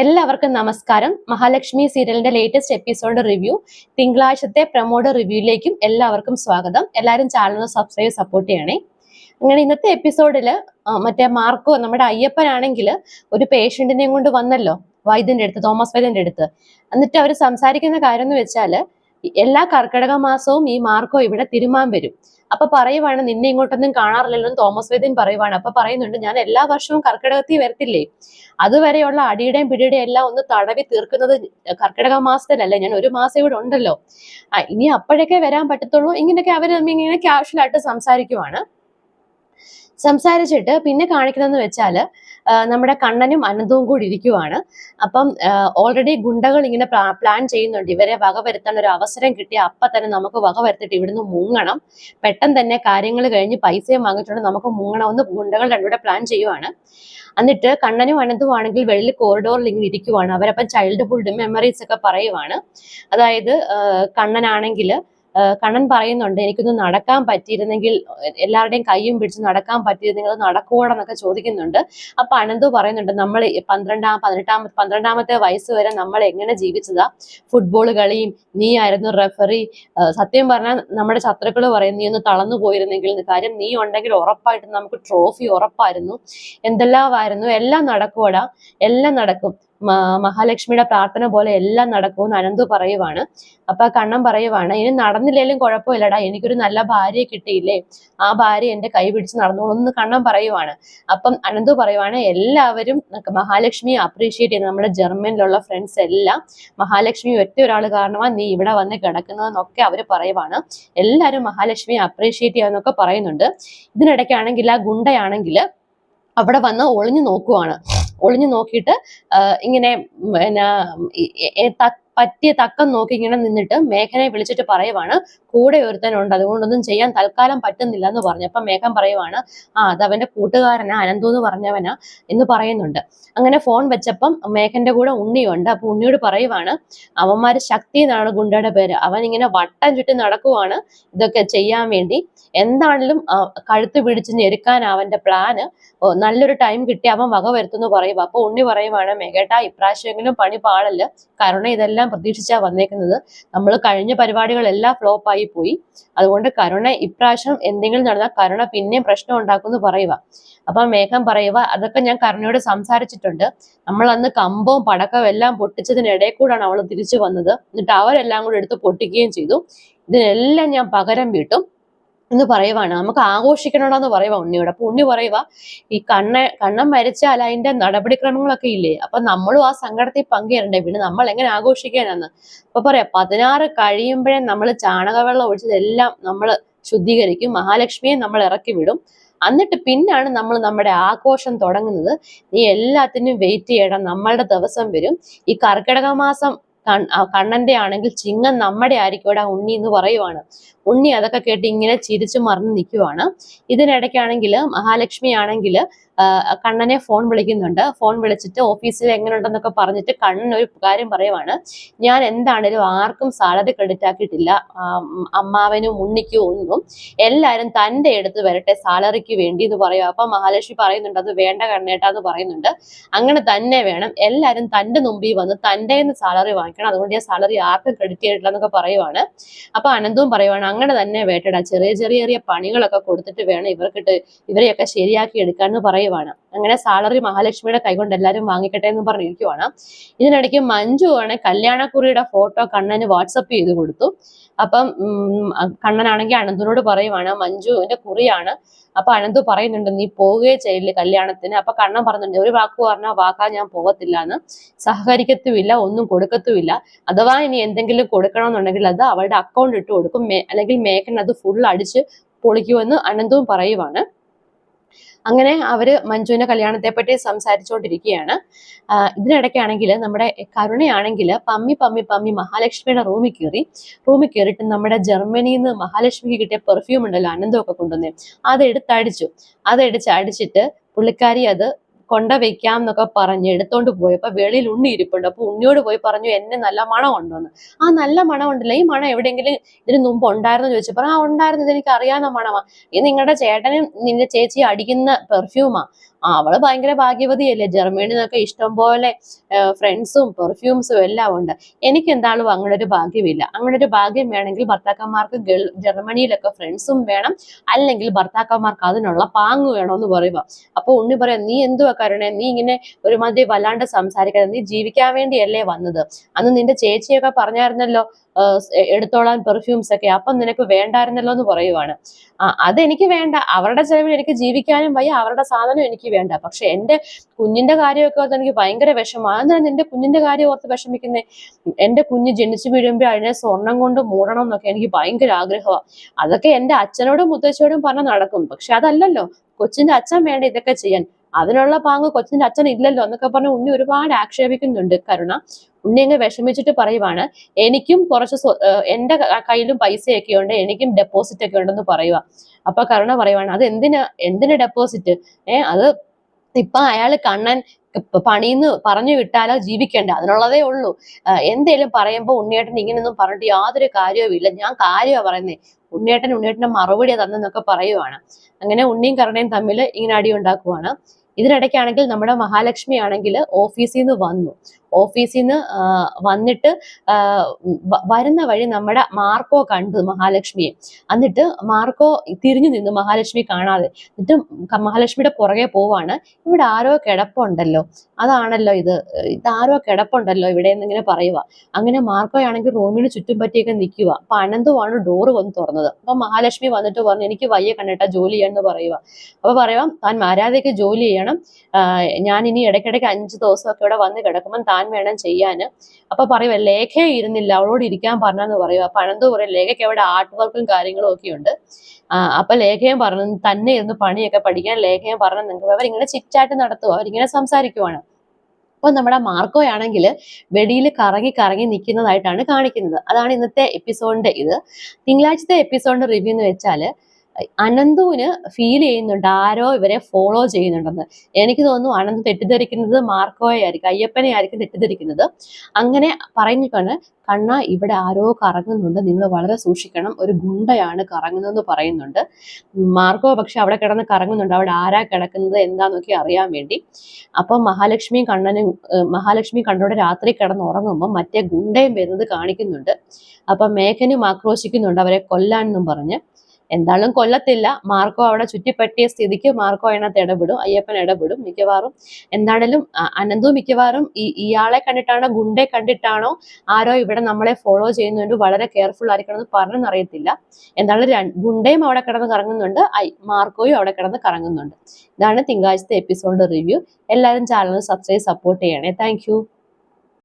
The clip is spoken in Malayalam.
എല്ലാവർക്കും നമസ്കാരം. മഹാലക്ഷ്മി സീരിയലിന്റെ ലേറ്റസ്റ്റ് എപ്പിസോഡ് റിവ്യൂ തിങ്കളാഴ്ചത്തെ പ്രമോഡ് റിവ്യൂയിലേക്കും എല്ലാവർക്കും സ്വാഗതം. എല്ലാവരും ചാനൽ സബ്സ്ക്രൈബ് സപ്പോർട്ട് ചെയ്യണേ. അങ്ങനെ ഇന്നത്തെ എപ്പിസോഡില് മറ്റേ മാർക്കോ നമ്മുടെ അയ്യപ്പനാണെങ്കിൽ ഒരു പേഷ്യന്റിനെയും കൊണ്ട് വന്നല്ലോ വൈദ്യന്റെ അടുത്ത്, തോമസ് വൈദ്യന്റെ അടുത്ത്. എന്നിട്ട് അവർ സംസാരിക്കുന്ന കാര്യം എന്ന് വെച്ചാല് എല്ലാ കർക്കിടക മാസവും ഈ മാർക്കോ ഇവിടെ തിരുമാൻ വരും. അപ്പൊ പറയുവാണ്, നിന്നെ ഇങ്ങോട്ടൊന്നും കാണാറില്ലല്ലോ തോമസ് വൈദ്യൻ പറയുവാണ്. അപ്പൊ പറയുന്നുണ്ട്, ഞാൻ എല്ലാ വർഷവും കർക്കിടകത്തിൽ വരത്തില്ലേ, അതുവരെയുള്ള അടിയുടെയും പിടിയുടെയും എല്ലാം ഒന്ന് തടവി തീർക്കുന്നത് കർക്കിടക മാസത്തിലല്ലേ, ഞാൻ ഒരു മാസം ഇവിടെ ഉണ്ടല്ലോ, ഇനി അപ്പോഴൊക്കെ വരാൻ പറ്റത്തുള്ളൂ. ഇങ്ങനെയൊക്കെ അവർ ഇങ്ങനെ കാഷ്വൽ ആയിട്ട് സംസാരിക്കുവാണ്. സംസാരിച്ചിട്ട് പിന്നെ കാണിക്കുന്നതെന്ന് വെച്ചാല് നമ്മുടെ കണ്ണനും അനന്തവും കൂടി ഇരിക്കുവാണ്. അപ്പം ഓൾറെഡി ഗുണ്ടകൾ ഇങ്ങനെ പ്ലാൻ ചെയ്യുന്നുണ്ട്, ഇവരെ വകവരുത്താൻ ഒരു അവസരം കിട്ടിയ അപ്പൊ തന്നെ നമുക്ക് വകവരുത്തിട്ട് ഇവിടുന്ന് മുങ്ങണം, പെട്ടെന്ന് തന്നെ കാര്യങ്ങൾ കഴിഞ്ഞ് പൈസയും വാങ്ങിച്ചുകൊണ്ട് നമുക്ക് മുങ്ങണമെന്ന് ഗുണ്ടകൾ രണ്ടുകൂടെ പ്ലാൻ ചെയ്യുവാണ്. എന്നിട്ട് കണ്ണനും അനന്തവും ആണെങ്കിൽ വെളിയിൽ കോറിഡോറിൽ ഇങ്ങനെ ഇരിക്കുവാണ്. അവരപ്പം ചൈൽഡ്ഹുഡ് മെമ്മറീസ് ഒക്കെ പറയുവാണ്. അതായത് കണ്ണനാണെങ്കിൽ കണ്ണൻ പറയുന്നുണ്ട്, എനിക്കൊന്ന് നടക്കാൻ പറ്റിയിരുന്നെങ്കിൽ, എല്ലാവരുടെയും കൈയും പിടിച്ച് നടക്കാൻ പറ്റിയിരുന്നെങ്കിൽ അത് നടക്കൂടെന്നൊക്കെ ചോദിക്കുന്നുണ്ട്. അപ്പൊ അനന്തു പറയുന്നുണ്ട്, നമ്മൾ 12-18 വയസ്സ് വരെ നമ്മൾ എങ്ങനെ ജീവിച്ചതാ, ഫുട്ബോൾ കളിയും, നീ ആയിരുന്നു റെഫറി, സത്യം പറഞ്ഞാൽ നമ്മുടെ ശത്രുക്കൾ പറയും നീ ഒന്ന് തളർന്നു പോയിരുന്നെങ്കിൽ, കാര്യം നീ ഉണ്ടെങ്കിൽ ഉറപ്പായിട്ടും നമുക്ക് ട്രോഫി ഉറപ്പായിരുന്നു, എന്തെല്ലാമായിരുന്നു, എല്ലാം നടക്കൂടാ, എല്ലാം നടക്കും, മഹാലക്ഷ്മിയുടെ പ്രാർത്ഥന പോലെ എല്ലാം നടക്കുമെന്ന് അനന്തു പറയുവാണ്. അപ്പൊ കണ്ണൻ പറയുവാണ്, ഇനി നടന്നില്ലേലും കുഴപ്പമില്ലടാ, എനിക്കൊരു നല്ല ഭാര്യയെ കിട്ടിയില്ലേ, ആ ഭാര്യ എന്റെ കൈ പിടിച്ച് നടന്നോളൂ എന്ന് കണ്ണൻ പറയുവാണ്. അപ്പം അനന്തു പറയുവാണ്, എല്ലാവരും മഹാലക്ഷ്മിയെ അപ്രീഷിയേറ്റ് ചെയ്യുന്നത്, നമ്മുടെ ജർമ്മനിലുള്ള ഫ്രണ്ട്സ് എല്ലാം മഹാലക്ഷ്മി ഒറ്റ ഒരാൾ കാരണമാണ് നീ ഇവിടെ വന്ന് കിടക്കുന്നതെന്നൊക്കെ അവർ പറയുവാണ്. എല്ലാവരും മഹാലക്ഷ്മിയെ അപ്രീഷിയേറ്റ് ചെയ്യാന്നൊക്കെ പറയുന്നുണ്ട്. ഇതിനിടയ്ക്കാണെങ്കിൽ ആ ഗുണ്ടയാണെങ്കിൽ അവിടെ വന്ന് ഒളിഞ്ഞു നോക്കുവാണ്. ഒളിഞ്ഞു നോക്കിയിട്ട് ഇങ്ങനെ പറ്റിയ തക്കം നോക്കി ഇങ്ങനെ നിന്നിട്ട് മേഘനെ വിളിച്ചിട്ട് പറയുവാണ്, കൂടെ ഒരുത്തനുണ്ട്, അതുകൊണ്ടൊന്നും ചെയ്യാൻ തൽക്കാലം പറ്റുന്നില്ല എന്ന് പറഞ്ഞു. അപ്പൊ മേഘൻ പറയുവാണ്, അത് അവന്റെ കൂട്ടുകാരനാ, അനന്തു എന്ന് പറഞ്ഞവനാ എന്ന് പറയുന്നുണ്ട്. അങ്ങനെ ഫോൺ വെച്ചപ്പം മേഘന്റെ കൂടെ ഉണ്ണിയുണ്ട്. അപ്പൊ ഉണ്ണിയോട് പറയുവാണ്, അവന്മാര് ശക്തി എന്നാണ് ഗുണ്ടയുടെ പേര്, അവൻ ഇങ്ങനെ വട്ടം ചുറ്റി നടക്കുവാണ് ഇതൊക്കെ ചെയ്യാൻ വേണ്ടി, എന്താണെങ്കിലും കഴുത്ത് പിടിച്ച് ഞെരുക്കാൻ അവന്റെ പ്ലാന്, നല്ലൊരു ടൈം കിട്ടി അവൻ വക വരുത്തുന്നു പറയുക. അപ്പൊ ഉണ്ണി പറയുവാണ്, മേഘേട്ടാ ഇപ്രാവശ്യമെങ്കിലും പണി പാടല്ല, കരുണ ഇതെല്ലാം പ്രതീക്ഷിച്ചാ വന്നേക്കുന്നത്, നമ്മൾ കഴിഞ്ഞ പരിപാടികളെല്ലാം ഫ്ലോപ്പ് ആയി പോയി, അതുകൊണ്ട് കരുണ ഇപ്രാവശ്യം എന്തെങ്കിലും നടന്നാൽ കരുണ പിന്നെയും പ്രശ്നം ഉണ്ടാക്കുമെന്ന് പറയുക. അപ്പൊ മേഘം പറയുക, അതൊക്കെ ഞാൻ കരുണയോട് സംസാരിച്ചിട്ടുണ്ട്, നമ്മൾ അന്ന് കമ്പവും പടക്കവും എല്ലാം പൊട്ടിച്ചതിനിടയിൽ കൂടാണ് അവൾ തിരിച്ചു വന്നത്, എന്നിട്ട് അവരെല്ലാം കൂടെ എടുത്ത് പൊട്ടിക്കുകയും ചെയ്തു, ഇതിനെല്ലാം ഞാൻ പകരം വീട്ടും എന്ന് പറയുവാണ്. നമുക്ക് ആഘോഷിക്കണമെന്ന് പറയുക ഉണ്ണിയോട്. അപ്പൊ ഉണ്ണി പറയുക, ഈ കണ്ണൻ മരിച്ചാൽ അതിന്റെ നടപടിക്രമങ്ങളൊക്കെ ഇല്ലേ, അപ്പൊ നമ്മളും ആ സങ്കടത്തിൽ പങ്കുചേരണ്ടേ, പിന്നെ നമ്മൾ എങ്ങനെ ആഘോഷിക്കാനാന്ന്. അപ്പൊ പറയാം, 16 കഴിയുമ്പോഴേ നമ്മൾ ചാണകവെള്ളം ഒഴിച്ചതെല്ലാം നമ്മൾ ശുദ്ധീകരിക്കും, മഹാലക്ഷ്മിയെ നമ്മൾ ഇറക്കി വിടും, എന്നിട്ട് പിന്നാണ് നമ്മൾ നമ്മുടെ ആഘോഷം തുടങ്ങുന്നത്, നീ എല്ലാത്തിനും വെയിറ്റ് ചെയ്യണം, നമ്മളുടെ ദിവസം വരും, ഈ കർക്കിടക മാസം കണ്ണന്റെ ആണെങ്കിൽ ചിങ്ങം നമ്മുടെ ആയിരിക്കും ഉണ്ണി എന്ന് പറയുവാണ്. ഉണ്ണി അതൊക്കെ കേട്ട് ഇങ്ങനെ ചിരിച്ചു മറിഞ്ഞ് നിൽക്കുവാണ്. ഇതിനിടയ്ക്കാണെങ്കിൽ മഹാലക്ഷ്മി ആണെങ്കിൽ കണ്ണനെ ഫോൺ വിളിക്കുന്നുണ്ട്. ഫോൺ വിളിച്ചിട്ട് ഓഫീസിൽ എങ്ങനെയുണ്ടെന്നൊക്കെ പറഞ്ഞിട്ട് കണ്ണൻ ഒരു കാര്യം പറയുവാണ്, ഞാൻ എന്താണേലും ആർക്കും സാലറി ക്രെഡിറ്റ് ആക്കിയിട്ടില്ല, അമ്മാവനും ഉണ്ണിക്കും ഒന്നും, എല്ലാവരും തൻ്റെ എടുത്ത് വരട്ടെ സാലറിക്ക് വേണ്ടി എന്ന് പറയുക. അപ്പൊ മഹാലക്ഷ്മി പറയുന്നുണ്ട്, അത് വേണ്ട കണ്ണേട്ടാന്ന് പറയുന്നുണ്ട്, അങ്ങനെ തന്നെ വേണം, എല്ലാവരും തൻ്റെ മുമ്പിൽ വന്ന് തൻ്റെ സാലറി വാങ്ങിക്കണം, അതുകൊണ്ട് ഞാൻ സാലറി ആർക്കും ക്രെഡിറ്റ് ചെയ്തിട്ടില്ല എന്നൊക്കെ പറയുവാണ്. അപ്പൊ അനന്തവും പറയുവാണ്, അങ്ങനെ തന്നെ വേട്ടടാ, ചെറിയ ചെറിയ പണികളൊക്കെ കൊടുത്തിട്ട് വേണം ഇവരെയൊക്കെ ശരിയാക്കി എടുക്കാന്ന് പറയുവാണ്. അങ്ങനെ സാലറി മഹാലക്ഷ്മിയുടെ കൈകൊണ്ട് എല്ലാവരും വാങ്ങിക്കട്ടെ എന്ന് പറഞ്ഞിരിക്കുവാണ്. ഇതിനിടയ്ക്ക് മഞ്ജു ആണ് കല്യാണക്കുറിയുടെ ഫോട്ടോ കണ്ണന് വാട്സപ്പ് ചെയ്ത് കൊടുത്തു. അപ്പം കണ്ണനാണെങ്കിൽ അനന്തുനോട് പറയുവാണ്, മഞ്ജുവിന്റെ കുറിയാണ്. അപ്പൊ അനന്തു പറയുന്നുണ്ട്, നീ പോവുകയെ ചെയ്യില്ല കല്യാണത്തിന്. അപ്പൊ കണ്ണൻ പറഞ്ഞിട്ടുണ്ട്, ഒരു വാക്ക് പറഞ്ഞാൽ വാക്കാ ഞാൻ പോകത്തില്ല എന്ന്, സഹകരിക്കത്തുമില്ല, ഒന്നും കൊടുക്കത്തുമില്ല, അഥവാ ഇനി എന്തെങ്കിലും കൊടുക്കണമെന്നുണ്ടെങ്കിൽ അത് അവളുടെ അക്കൗണ്ട് ഇട്ട് കൊടുക്കും, അല്ലെങ്കിൽ മേഘൻ അത് ഫുൾ അടിച്ച് പൊളിക്കുമെന്ന് അനന്തവും പറയുവാണ്. അങ്ങനെ അവര് മഞ്ജുവിന്റെ കല്യാണത്തെ പറ്റി സംസാരിച്ചുകൊണ്ടിരിക്കുകയാണ്. ഇതിനിടയ്ക്കാണെങ്കിൽ നമ്മുടെ കരുണയാണെങ്കിൽ പമ്മി മഹാലക്ഷ്മിയുടെ റൂമിൽ കയറിയിട്ട് നമ്മുടെ ജർമ്മനിയിൽ നിന്ന് മഹാലക്ഷ്മിക്ക് കിട്ടിയ പെർഫ്യൂം ഉണ്ടല്ലോ അനന്തമൊക്കെ കൊണ്ടുവന്നേ, അടിച്ചിട്ട് പുള്ളിക്കാരി അത് കൊണ്ടുവയ്ക്കാം എന്നൊക്കെ പറഞ്ഞ് എടുത്തോണ്ട് പോയപ്പോ വെളിയിൽ ഉണ്ണി ഇരിപ്പുണ്ട്. അപ്പൊ ഉണ്ണിയോട് പോയി പറഞ്ഞു, എന്നെ നല്ല മണം ഉണ്ടോന്ന്. നല്ല മണം ഉണ്ടല്ലോ, ഈ മണം എവിടെയെങ്കിലും ഇതിന് മുമ്പ് ഉണ്ടായിരുന്നു ചോദിച്ചപ്പോ, ഉണ്ടായിരുന്നു, ഇതെനിക്ക് അറിയാവുന്ന മണമാ, ഇത് നിങ്ങളുടെ ചേട്ടനും നിന്റെ ചേച്ചി അടിക്കുന്ന പെർഫ്യൂമാ, അവള് ഭയങ്കര ഭാഗ്യവതിയല്ലേ, ജർമ്മനിയിൽ നിന്നൊക്കെ ഇഷ്ടം പോലെ ഫ്രണ്ട്സും പെർഫ്യൂംസും എല്ലാം ഉണ്ട്. എനിക്ക് എന്താളും അങ്ങനെ ഒരു ഭാഗ്യമില്ല. അങ്ങനെ ഒരു ഭാഗ്യം വേണമെങ്കിൽ ഭർത്താക്കന്മാർക്ക് ജർമ്മനിയിലൊക്കെ ഫ്രണ്ട്സും വേണം, അല്ലെങ്കിൽ ഭർത്താക്കന്മാർക്ക് അതിനുള്ള പാങ്ങ് വേണമെന്ന് പറയുക. അപ്പൊ ഉണ്ണി പറയാം, നീ എന്തുവാ കരുണേ, നീ ഇങ്ങനെ ഒരുമാതിരി വല്ലാണ്ട് സംസാരിക്കാതെ, നീ ജീവിക്കാൻ വേണ്ടിയല്ലേ വന്നത്? അന്ന് നിന്റെ ചേച്ചിയൊക്കെ പറഞ്ഞായിരുന്നല്ലോ എടുത്തോളാൻ പെർഫ്യൂംസ് ഒക്കെ, അപ്പം നിനക്ക് വേണ്ടായിരുന്നല്ലോ എന്ന് പറയുവാണ്. അതെനിക്ക് വേണ്ട, അവരുടെ ചെലവിൽ എനിക്ക് ജീവിക്കാനും വയ്യ, അവരുടെ സാധനം എനിക്ക് വേണ്ട. പക്ഷെ എന്റെ കുഞ്ഞിന്റെ കാര്യമൊക്കെ ഓർത്ത് എനിക്ക് ഭയങ്കര വിഷമമാണ്. അതെന്താണ് നിന്റെ കുഞ്ഞിന്റെ കാര്യം ഓർത്ത് വിഷമിക്കുന്നേ? എന്റെ കുഞ്ഞ് ജനിച്ചു വീഴുമ്പോ അതിനെ സ്വർണം കൊണ്ട് മൂടണം എന്നൊക്കെ എനിക്ക് ഭയങ്കര ആഗ്രഹമാണ്. അതൊക്കെ എന്റെ അച്ഛനോടും മുത്തച്ഛനോടും പറഞ്ഞ് നടക്കും. പക്ഷെ അതല്ലല്ലോ, കൊച്ചിന്റെ അച്ഛൻ വേണ്ട ഇതൊക്കെ ചെയ്യാൻ, അതിനുള്ള പാങ്ങ് കൊച്ചിന്റെ അച്ഛൻ ഇല്ലല്ലോ എന്നൊക്കെ പറഞ്ഞ് ഉണ്ണി ഒരുപാട് ആക്ഷേപിക്കുന്നുണ്ട് കരുണ. ഉണ്ണി അങ്ങ് വിഷമിച്ചിട്ട് പറയുവാണ്, എനിക്കും കുറച്ച് എന്റെ കയ്യിലും പൈസയൊക്കെ ഉണ്ട്, എനിക്കും ഡെപ്പോസിറ്റ് ഒക്കെ ഉണ്ടെന്ന് പറയുക. അപ്പൊ കരുണ പറയുവാണ്, അത് എന്തിന് ഡെപ്പോസിറ്റ്? അത് ഇപ്പൊ അയാള് കണ്ണൻ പണിന്ന് പറഞ്ഞു വിട്ടാലോ ജീവിക്കണ്ട, അതിനുള്ളതേ ഉള്ളൂ. എന്തേലും പറയുമ്പോ ഉണ്ണിയേട്ടൻ ഇങ്ങനെയൊന്നും പറഞ്ഞിട്ട് യാതൊരു കാര്യവും ഇല്ല, ഞാൻ കാര്യമാ പറയുന്നേ, ഉണ്ണിയേട്ടന്റെ മറുപടിയാ തന്നെന്നൊക്കെ പറയുവാണ്. അങ്ങനെ ഉണ്ണിയും കരുണയും തമ്മിൽ ഇങ്ങനെ അടി ഉണ്ടാക്കുവാണ്. ഇതിനിടയ്ക്കാണെങ്കിൽ നമ്മുടെ മഹാലക്ഷ്മി ആണെങ്കിൽ ഓഫീസിൽ നിന്ന് വന്നു. ഓഫീസിൽ നിന്ന് വന്നിട്ട് വരുന്ന വഴി നമ്മുടെ മാർക്കോ കണ്ടു മഹാലക്ഷ്മിയെ. എന്നിട്ട് മാർക്കോ തിരിഞ്ഞു നിന്നു മഹാലക്ഷ്മി കാണാതെ. എന്നിട്ട് മഹാലക്ഷ്മിയുടെ പുറകെ പോവാണ്. ഇവിടെ ആരോ കിടപ്പുണ്ടല്ലോ, അതാണല്ലോ ഇതാരോ കിടപ്പുണ്ടല്ലോ ഇവിടെ എന്നിങ്ങനെ പറയുക. അങ്ങനെ മാർക്കോ ആണെങ്കിൽ റൂമിന് ചുറ്റും പറ്റിയൊക്കെ നിൽക്കുക. അപ്പൊ അനന്തുവാണ് ഡോറ് വന്ന് തുറന്നത്. അപ്പൊ മഹാലക്ഷ്മി വന്നിട്ട് പറഞ്ഞു, എനിക്ക് വയ്യ കണ്ടിട്ടാ ജോലി ചെയ്യാന്ന് പറയുക. അപ്പൊ പറയുക, താൻ മര്യാദയ്ക്ക് ജോലി ചെയ്യണം, ഞാൻ ഇനി ഇടയ്ക്കിടയ്ക്ക് 5 ദിവസമൊക്കെ ഇവിടെ വന്ന് കിടക്കുമ്പോൾ താൻ വേണം ചെയ്യാന്. അപ്പൊ പറയുക, ലേഖ ഇരുന്നില്ല, അവളോട് ഇരിക്കാൻ പറഞ്ഞെന്ന് പറയുക. അപ്പൊ അനന്തു പറയും, ലേഖയ്ക്ക് അവിടെ ആർട്ട് വർക്കും കാര്യങ്ങളും ഒക്കെ ഉണ്ട്. അപ്പൊ ലേഖയും പറഞ്ഞു, തന്നെ ഇരുന്ന് പണിയൊക്കെ പഠിക്കാൻ ലേഖയും പറഞ്ഞു. നിങ്ങൾക്ക് അവരിങ്ങനെ ചിറ്റായിട്ട് നടത്തുക, അവരിങ്ങനെ സംസാരിക്കുവാണ്. അപ്പൊ നമ്മുടെ മാർക്കോ ആണെങ്കിൽ വെടിയിൽ കറങ്ങി കറങ്ങി നിൽക്കുന്നതായിട്ടാണ് കാണിക്കുന്നത്. അതാണ് ഇന്നത്തെ എപ്പിസോഡിന്റെ തിങ്കളാഴ്ചത്തെ എപ്പിസോഡിന്റെ റിവ്യൂ എന്ന് വെച്ചാല്, അനന്തുവിന് ഫീൽ ചെയ്യുന്നുണ്ട് ആരോ ഇവരെ ഫോളോ ചെയ്യുന്നുണ്ടെന്ന്. എനിക്ക് തോന്നുന്നു അനന്ത് തെറ്റിദ്ധരിക്കുന്നത് മാർക്കോയെ ആയിരിക്കും, അയ്യപ്പനെ ആയിരിക്കും തെറ്റിദ്ധരിക്കുന്നത്. അങ്ങനെ പറഞ്ഞിട്ടാണ്, കണ്ണ ഇവിടെ ആരോ കറങ്ങുന്നുണ്ട്, നിങ്ങൾ വളരെ സൂക്ഷിക്കണം, ഒരു ഗുണ്ടയാണ് കറങ്ങുന്നതെന്ന് പറയുന്നുണ്ട്. മാർക്കോ പക്ഷെ അവിടെ കിടന്ന് കറങ്ങുന്നുണ്ട്, അവിടെ ആരാ കിടക്കുന്നത് എന്താന്നൊക്കെ അറിയാൻ വേണ്ടി. അപ്പം മഹാലക്ഷ്മി കണ്ണനോട് രാത്രി കിടന്ന് ഉറങ്ങുമ്പോൾ മറ്റേ ഗുണ്ടയും വരുന്നത് കാണിക്കുന്നുണ്ട്. അപ്പൊ മേഘനും ആക്രോശിക്കുന്നുണ്ട് അവരെ കൊല്ലാനെന്നും പറഞ്ഞ്. എന്തായാലും കൊല്ലത്തില്ല, മാർക്കോ അവിടെ ചുറ്റിപ്പറ്റിയ സ്ഥിതിക്ക് മാർക്കോ അതിനകത്ത് ഇടപെടും, അയ്യപ്പൻ ഇടപെടും മിക്കവാറും. എന്താണേലും അനന്തു മിക്കവാറും ഇയാളെ കണ്ടിട്ടാണോ ഗുണ്ടെ കണ്ടിട്ടാണോ ആരോ ഇവിടെ നമ്മളെ ഫോളോ ചെയ്യുന്നുണ്ട്, വളരെ കെയർഫുൾ ആയിരിക്കണം എന്ന് പറഞ്ഞെന്നറിയത്തില്ല. എന്തായാലും ഗുണ്ടയും അവിടെ കിടന്ന് കറങ്ങുന്നുണ്ട്, മാർക്കോയും അവിടെ കിടന്ന് കറങ്ങുന്നുണ്ട്. ഇതാണ് തിങ്കളാഴ്ചത്തെ എപ്പിസോഡിന്റെ റിവ്യൂ. എല്ലാവരും ചാനൽ സബ്സ്ക്രൈബ് സപ്പോർട്ട് ചെയ്യണേ. താങ്ക്